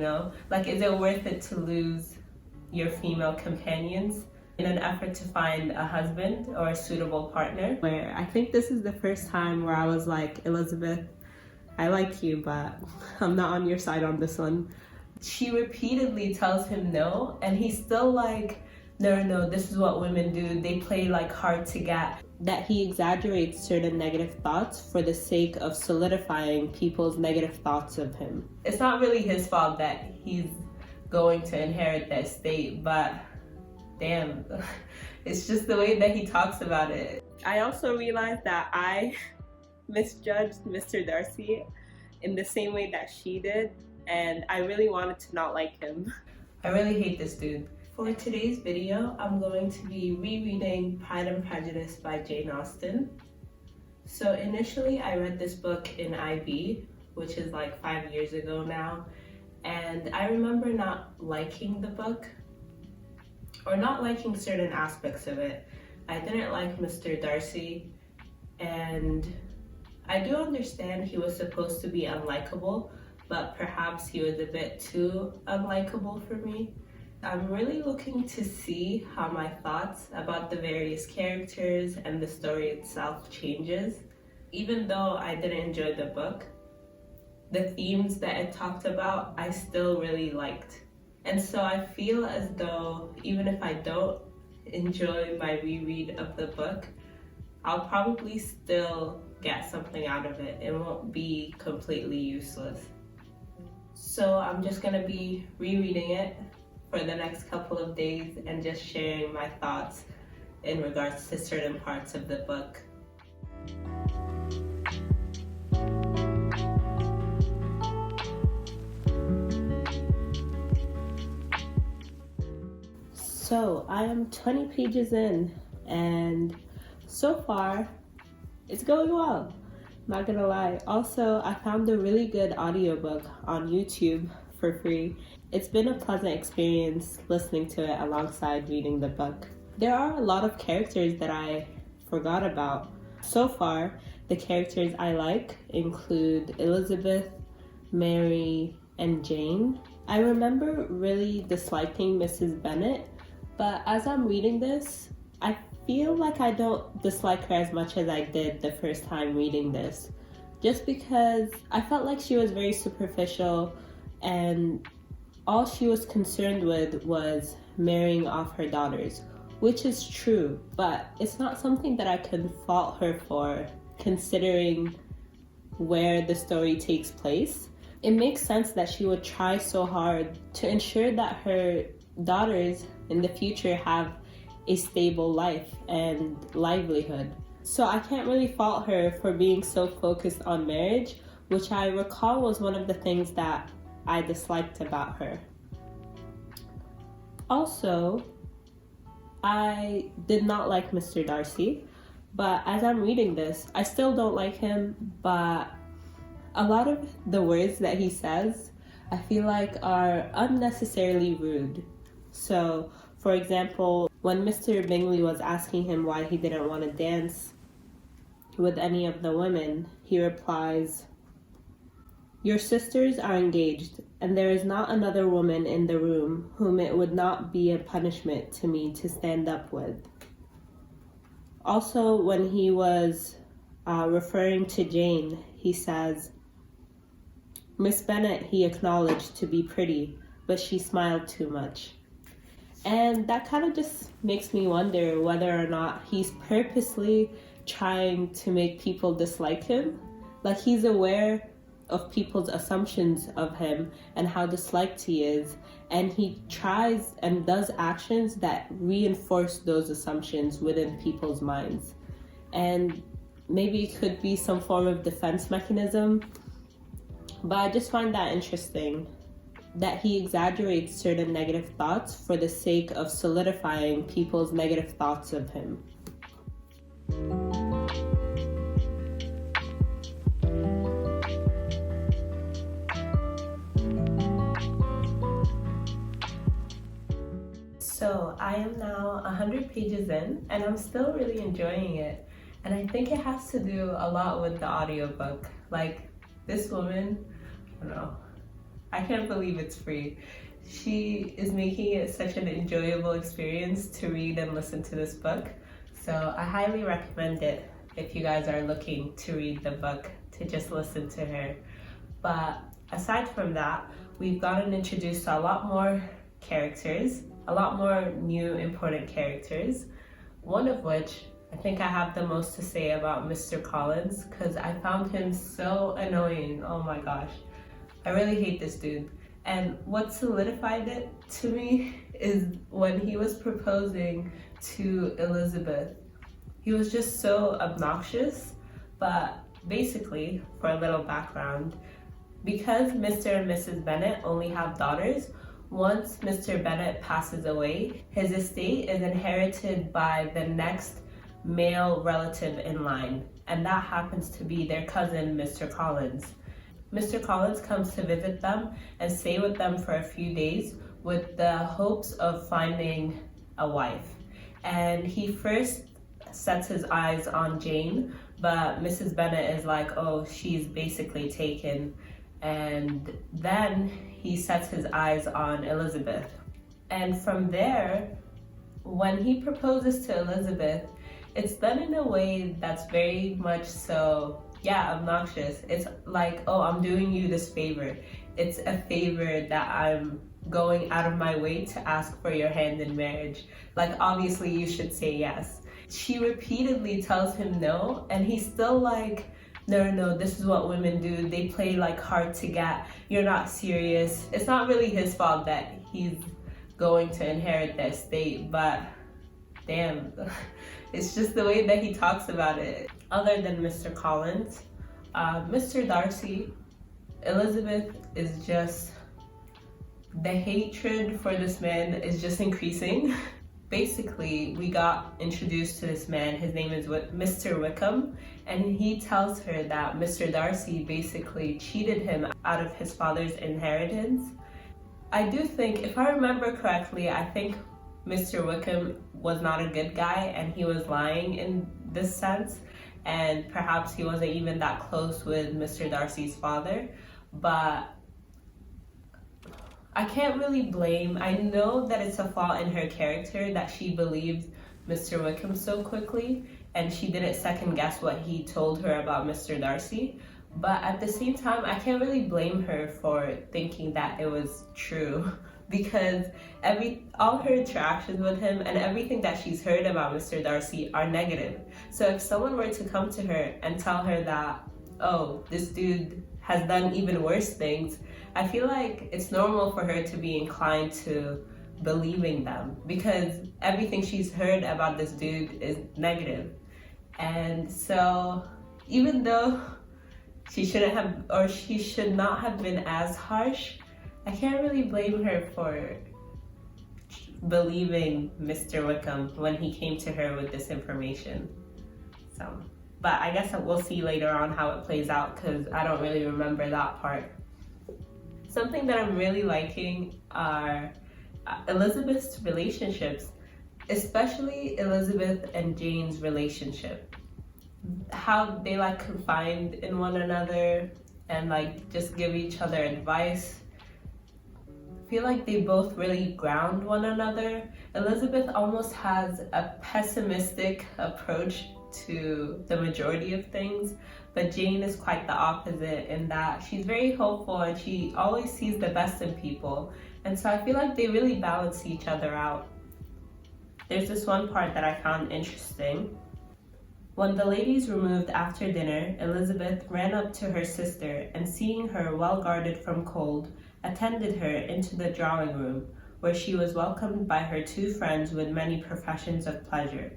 You know, like, is it worth it to lose your female companions in an effort to find a husband or a suitable partner? Where I think this is the first time where I was like, Elizabeth, I like you, but I'm not on your side on this one. She repeatedly tells him no, and he's still like, no, this is what women do. They play like hard to get. That he exaggerates certain negative thoughts for the sake of solidifying people's negative thoughts of him. It's not really his fault that he's going to inherit the estate, but damn, it's just the way that he talks about it. I also realized that I misjudged Mr. Darcy in the same way that she did, and I really wanted to not like him. I really hate this dude. For today's video, I'm going to be rereading Pride and Prejudice by Jane Austen. So initially I read this book in IB, which is like 5 years ago now, and I remember not liking the book, or not liking certain aspects of it. I didn't like Mr. Darcy, and I do understand he was supposed to be unlikable, but perhaps he was a bit too unlikable for me. I'm really looking to see how my thoughts about the various characters and the story itself changes. Even though I didn't enjoy the book, the themes that it talked about, I still really liked. And so I feel as though even if I don't enjoy my reread of the book, I'll probably still get something out of it. It won't be completely useless. So I'm just gonna be rereading it for the next couple of days and just sharing my thoughts in regards to certain parts of the book. So I am 20 pages in, and so far it's going well, not gonna lie. Also, I found a really good audiobook on YouTube for free. It's been a pleasant experience listening to it alongside reading the book. There are a lot of characters that I forgot about. So far, the characters I like include Elizabeth, Mary, and Jane. I remember really disliking Mrs. Bennet, but as I'm reading this, I feel like I don't dislike her as much as I did the first time reading this. Just because I felt like she was very superficial, and all she was concerned with was marrying off her daughters, which is true, but it's not something that I can fault her for, considering where the story takes place. It makes sense that she would try so hard to ensure that her daughters in the future have a stable life and livelihood. So I can't really fault her for being so focused on marriage, which I recall was one of the things that I disliked about her. Also, I did not like Mr. Darcy, but as I'm reading this, I still don't like him, but a lot of the words that he says, I feel like are unnecessarily rude. So, for example, when Mr. Bingley was asking him why he didn't want to dance with any of the women, he replies, "Your sisters are engaged, and there is not another woman in the room whom it would not be a punishment to me to stand up with." Also, when he was referring to Jane, he says, "Miss Bennet he acknowledged to be pretty, but she smiled too much." And that kind of just makes me wonder whether or not he's purposely trying to make people dislike him. Like, he's aware of people's assumptions of him and how disliked he is, and he tries and does actions that reinforce those assumptions within people's minds. And maybe it could be some form of defense mechanism, but I just find that interesting, that he exaggerates certain negative thoughts for the sake of solidifying people's negative thoughts of him. So I am now 100 pages in, and I'm still really enjoying it. And I think it has to do a lot with the audiobook. Like, this woman, I don't know, I can't believe it's free. She is making it such an enjoyable experience to read and listen to this book. So I highly recommend it if you guys are looking to read the book, to just listen to her. But aside from that, we've gotten introduced to a lot more characters, a lot more new important characters, one of which I think I have the most to say about Mr. Collins, because I found him so annoying. Oh my gosh. I really hate this dude. And what solidified it to me is when he was proposing to Elizabeth. He was just so obnoxious. But basically, for a little background, because Mr. and Mrs. Bennet only have daughters, once Mr. Bennet passes away, his estate is inherited by the next male relative in line, and that happens to be their cousin, Mr. Collins. Mr. Collins comes to visit them and stay with them for a few days with the hopes of finding a wife. And he first sets his eyes on Jane, but Mrs. Bennet is like, oh, she's basically taken. And then he sets his eyes on Elizabeth. And from there, when he proposes to Elizabeth, it's done in a way that's very much so, obnoxious. It's like, oh, I'm doing you this favor. It's a favor that I'm going out of my way to ask for your hand in marriage. Like, obviously you should say yes. She repeatedly tells him no, and he's still like, no, this is what women do. They play like hard to get. You're not serious. It's not really his fault that he's going to inherit the estate, but damn, it's just the way that he talks about it. Other than Mr. Collins, Mr. Darcy, Elizabeth is just, the hatred for this man is just increasing. Basically, we got introduced to this man. His name is Mr. Wickham, and he tells her that Mr. Darcy basically cheated him out of his father's inheritance. I do think, if I remember correctly, I think Mr. Wickham was not a good guy and he was lying in this sense, and perhaps he wasn't even that close with Mr. Darcy's father, but I can't really blame. I know that it's a flaw in her character that she believes Mr. Wickham so quickly and she didn't second guess what he told her about Mr. Darcy. But at the same time, I can't really blame her for thinking that it was true, because all her interactions with him and everything that she's heard about Mr. Darcy are negative. So if someone were to come to her and tell her that, oh, this dude has done even worse things, I feel like it's normal for her to be inclined to believing them, because everything she's heard about this dude is negative. And so even though she should not have been as harsh, I can't really blame her for believing Mr. Wickham when he came to her with this information. But I guess we'll see later on how it plays out, because I don't really remember that part. Something that I'm really liking are Elizabeth's relationships, especially Elizabeth and Jane's relationship. How they confide in one another and just give each other advice. I feel like they both really ground one another. Elizabeth almost has a pessimistic approach to the majority of things, but Jane is quite the opposite in that she's very hopeful and she always sees the best in people. And so I feel like they really balance each other out. There's this one part that I found interesting. When the ladies removed after dinner, Elizabeth ran up to her sister and, seeing her well guarded from cold, attended her into the drawing room, where she was welcomed by her two friends with many professions of pleasure.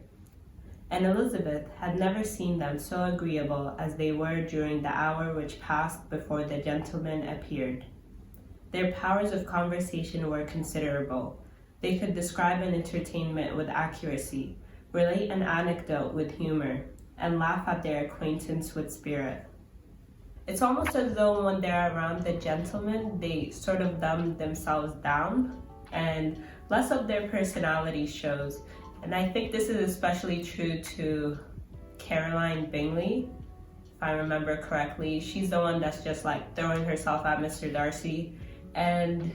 And Elizabeth had never seen them so agreeable as they were during the hour which passed before the gentlemen appeared. Their powers of conversation were considerable. They could describe an entertainment with accuracy, relate an anecdote with humor, and laugh at their acquaintance with spirit. It's almost as though when they're around the gentlemen, they sort of dumb themselves down and less of their personality shows. And I think this is especially true to Caroline Bingley, if I remember correctly. She's the one that's just throwing herself at Mr. Darcy And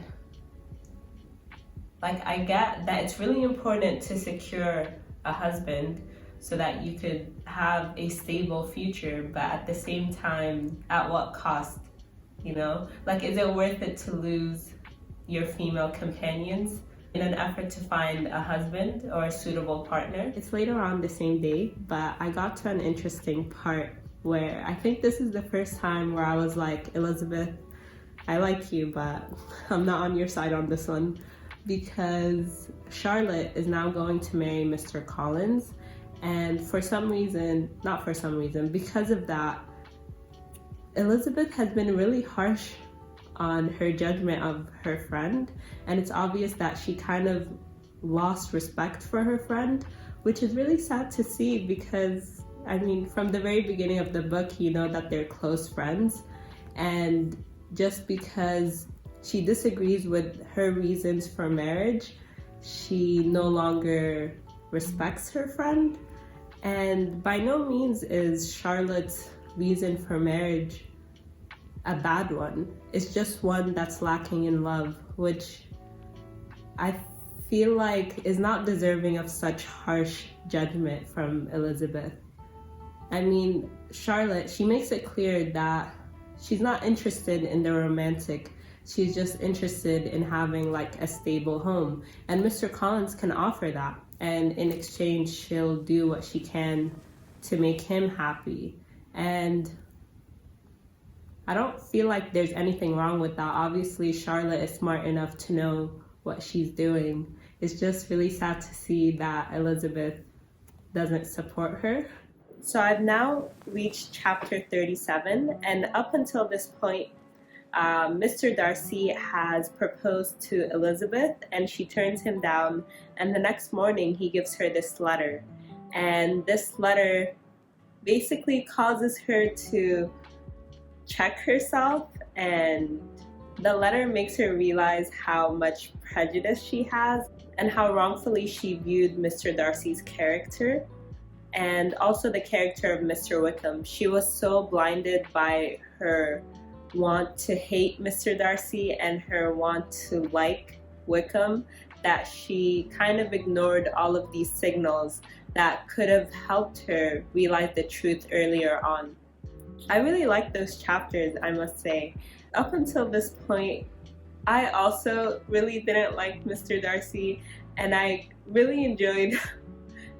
like, I get that it's really important to secure a husband so that you could have a stable future, but at the same time, at what cost? You know, like, is it worth it to lose your female companions in an effort to find a husband or a suitable partner? It's later on the same day, but I got to an interesting part where I think this is the first time where I was like, Elizabeth, I like you, but I'm not on your side on this one, because Charlotte is now going to marry Mr. Collins, and for some reason, not for some reason, because of that, Elizabeth has been really harsh on her judgment of her friend, and it's obvious that she kind of lost respect for her friend, which is really sad to see because, I mean, from the very beginning of the book, you know that they're close friends, and just because she disagrees with her reasons for marriage, she no longer respects her friend. And by no means is Charlotte's reason for marriage a bad one. It's just one that's lacking in love, which I feel like is not deserving of such harsh judgment from Elizabeth. I mean, Charlotte, she makes it clear that she's not interested in the romantic. She's just interested in having like a stable home. And Mr. Collins can offer that. And in exchange, she'll do what she can to make him happy. And I don't feel like there's anything wrong with that. Obviously, Charlotte is smart enough to know what she's doing. It's just really sad to see that Elizabeth doesn't support her. So I've now reached chapter 37, and up until this point, Mr. Darcy has proposed to Elizabeth, and she turns him down, and the next morning he gives her this letter. And this letter basically causes her to check herself, and the letter makes her realize how much prejudice she has and how wrongfully she viewed Mr. Darcy's character, and also the character of Mr. Wickham. She was so blinded by her want to hate Mr. Darcy and her want to like Wickham that she kind of ignored all of these signals that could have helped her realize the truth earlier on. I really like those chapters, I must say. Up until this point, I also really didn't like Mr. Darcy, and I really enjoyed,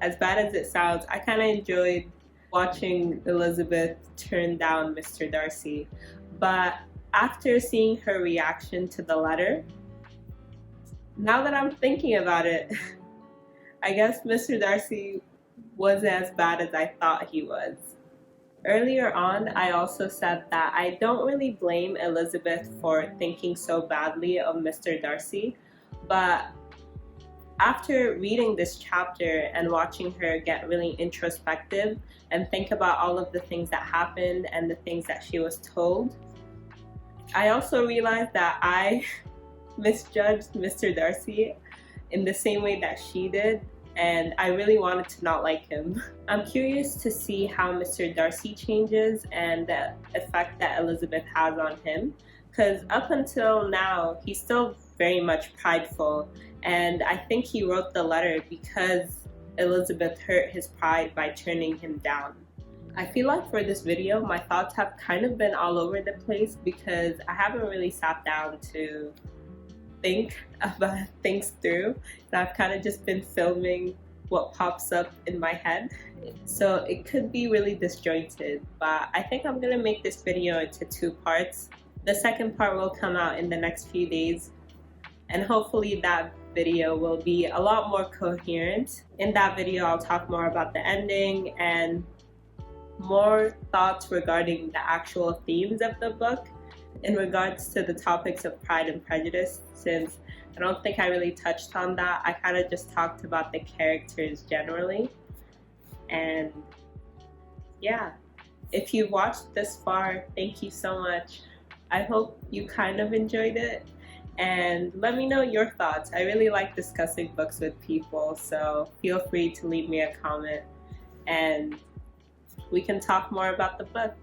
as bad as it sounds, I kind of enjoyed watching Elizabeth turn down Mr. Darcy. But after seeing her reaction to the letter, now that I'm thinking about it, I guess Mr. Darcy wasn't as bad as I thought he was. Earlier on, I also said that I don't really blame Elizabeth for thinking so badly of Mr. Darcy, but after reading this chapter and watching her get really introspective and think about all of the things that happened and the things that she was told, I also realized that I misjudged Mr. Darcy in the same way that she did, and I really wanted to not like him. I'm curious to see how Mr. Darcy changes and the effect that Elizabeth has on him, because up until now, he's still very much prideful, and I think he wrote the letter because Elizabeth hurt his pride by turning him down. I feel like for this video, my thoughts have kind of been all over the place because I haven't really sat down to think about things through, and I've kind of just been filming what pops up in my head. So it could be really disjointed, but I think I'm gonna make this video into 2 parts. The second part will come out in the next few days, and hopefully that video will be a lot more coherent. In that video, I'll talk more about the ending and more thoughts regarding the actual themes of the book in regards to the topics of Pride and Prejudice, since I don't think I really touched on that. I kind of just talked about the characters generally. And yeah, if you've watched this far, thank you so much. I hope you kind of enjoyed it, and let me know your thoughts. I really like discussing books with people, so feel free to leave me a comment and we can talk more about the book.